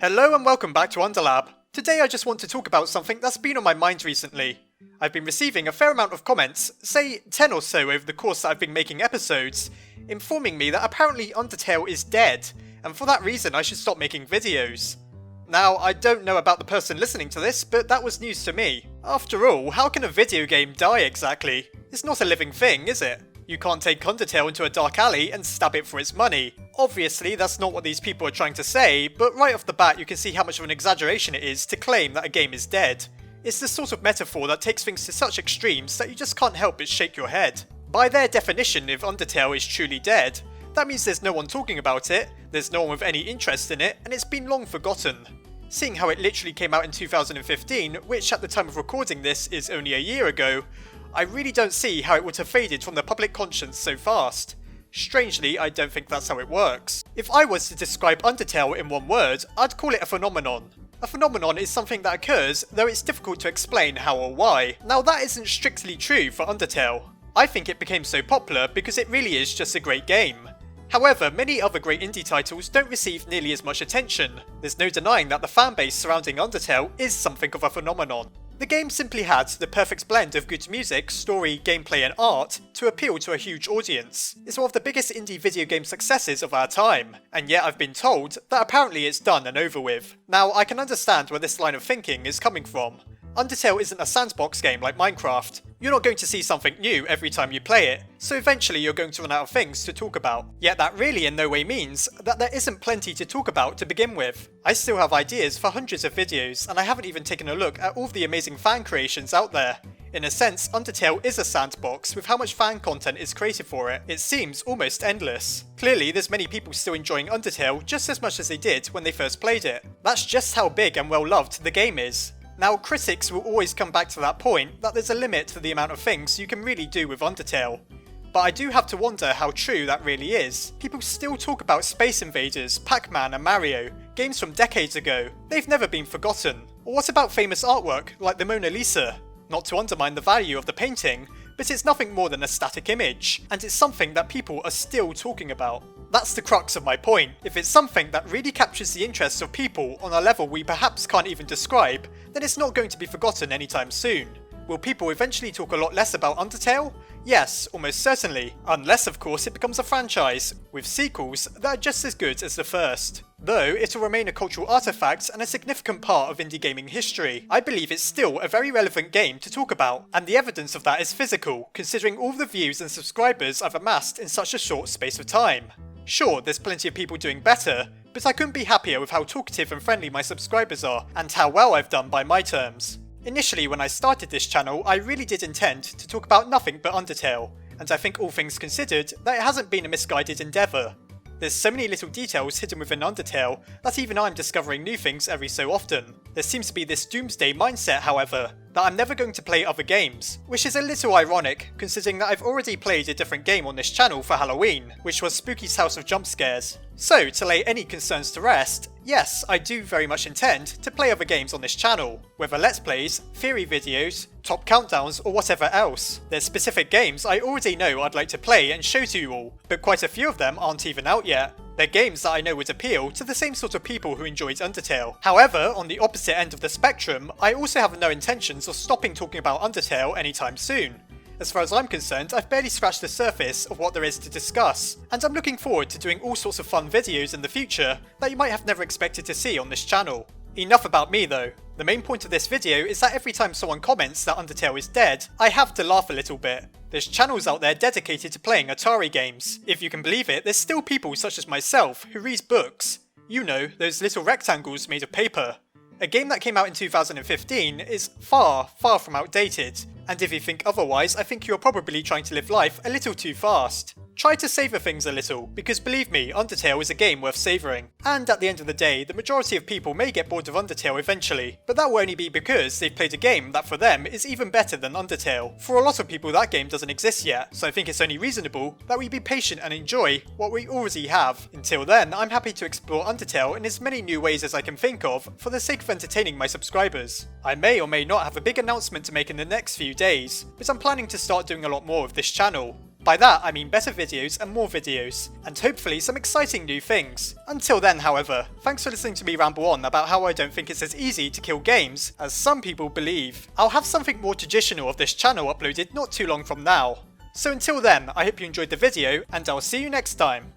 Hello and welcome back to Underlab. Today I just want to talk about something that's been on my mind recently. I've been receiving a fair amount of comments, say 10 or so over the course that I've been making episodes, informing me that apparently Undertale is dead, and for that reason I should stop making videos. Now, I don't know about the person listening to this, but that was news to me. After all, how can a video game die exactly? It's not a living thing, is it? You can't take Undertale into a dark alley and stab it for its money. Obviously, that's not what these people are trying to say, but right off the bat you can see how much of an exaggeration it is to claim that a game is dead. It's the sort of metaphor that takes things to such extremes that you just can't help but shake your head. By their definition, if Undertale is truly dead, that means there's no one talking about it, there's no one with any interest in it, and it's been long forgotten. Seeing how it literally came out in 2015, which at the time of recording this is only a year ago, I really don't see how it would have faded from the public conscience so fast. Strangely, I don't think that's how it works. If I was to describe Undertale in one word, I'd call it a phenomenon. A phenomenon is something that occurs, though it's difficult to explain how or why. Now that isn't strictly true for Undertale. I think it became so popular because it really is just a great game. However, many other great indie titles don't receive nearly as much attention. There's no denying that the fanbase surrounding Undertale is something of a phenomenon. The game simply had the perfect blend of good music, story, gameplay and art to appeal to a huge audience. It's one of the biggest indie video game successes of our time, and yet I've been told that apparently it's done and over with. Now, I can understand where this line of thinking is coming from. Undertale isn't a sandbox game like Minecraft. You're not going to see something new every time you play it, so eventually you're going to run out of things to talk about. Yet that really in no way means that there isn't plenty to talk about to begin with. I still have ideas for hundreds of videos, and I haven't even taken a look at all of the amazing fan creations out there. In a sense, Undertale is a sandbox with how much fan content is created for it. It seems almost endless. Clearly, there's many people still enjoying Undertale just as much as they did when they first played it. That's just how big and well loved the game is. Now, critics will always come back to that point that there's a limit to the amount of things you can really do with Undertale. But I do have to wonder how true that really is. People still talk about Space Invaders, Pac-Man and Mario, games from decades ago. They've never been forgotten. Or what about famous artwork like the Mona Lisa? Not to undermine the value of the painting, but it's nothing more than a static image, and it's something that people are still talking about. That's the crux of my point. If it's something that really captures the interests of people on a level we perhaps can't even describe, then it's not going to be forgotten anytime soon. Will people eventually talk a lot less about Undertale? Yes, almost certainly. Unless of course it becomes a franchise, with sequels that are just as good as the first. Though it'll remain a cultural artifact and a significant part of indie gaming history, I believe it's still a very relevant game to talk about, and the evidence of that is physical, considering all the views and subscribers I've amassed in such a short space of time. Sure, there's plenty of people doing better, but I couldn't be happier with how talkative and friendly my subscribers are, and how well I've done by my terms. Initially when I started this channel, I really did intend to talk about nothing but Undertale, and I think all things considered, that it hasn't been a misguided endeavour. There's so many little details hidden within Undertale that even I'm discovering new things every so often. There seems to be this doomsday mindset, however, that I'm never going to play other games, which is a little ironic considering that I've already played a different game on this channel for Halloween, which was Spooky's House of Jump Scares. So, to lay any concerns to rest, yes, I do very much intend to play other games on this channel, whether let's plays, theory videos, top countdowns or whatever else. There's specific games I already know I'd like to play and show to you all, but quite a few of them aren't even out yet. They're games that I know would appeal to the same sort of people who enjoyed Undertale. However, on the opposite end of the spectrum, I also have no intentions of stopping talking about Undertale anytime soon. As far as I'm concerned, I've barely scratched the surface of what there is to discuss, and I'm looking forward to doing all sorts of fun videos in the future that you might have never expected to see on this channel. Enough about me though. The main point of this video is that every time someone comments that Undertale is dead, I have to laugh a little bit. There's channels out there dedicated to playing Atari games. If you can believe it, there's still people such as myself who read books. You know, those little rectangles made of paper. A game that came out in 2015 is far from outdated, and if you think otherwise, I think you're probably trying to live life a little too fast. Try to savour things a little, because believe me, Undertale is a game worth savouring. And at the end of the day, the majority of people may get bored of Undertale eventually, but that will only be because they've played a game that for them is even better than Undertale. For a lot of people that game doesn't exist yet, so I think it's only reasonable that we be patient and enjoy what we already have. Until then, I'm happy to explore Undertale in as many new ways as I can think of for the sake of entertaining my subscribers. I may or may not have a big announcement to make in the next few days, but I'm planning to start doing a lot more of this channel. By that I mean better videos and more videos, and hopefully some exciting new things. Until then, however, thanks for listening to me ramble on about how I don't think it's as easy to kill games as some people believe. I'll have something more traditional of this channel uploaded not too long from now. So until then, I hope you enjoyed the video, and I'll see you next time.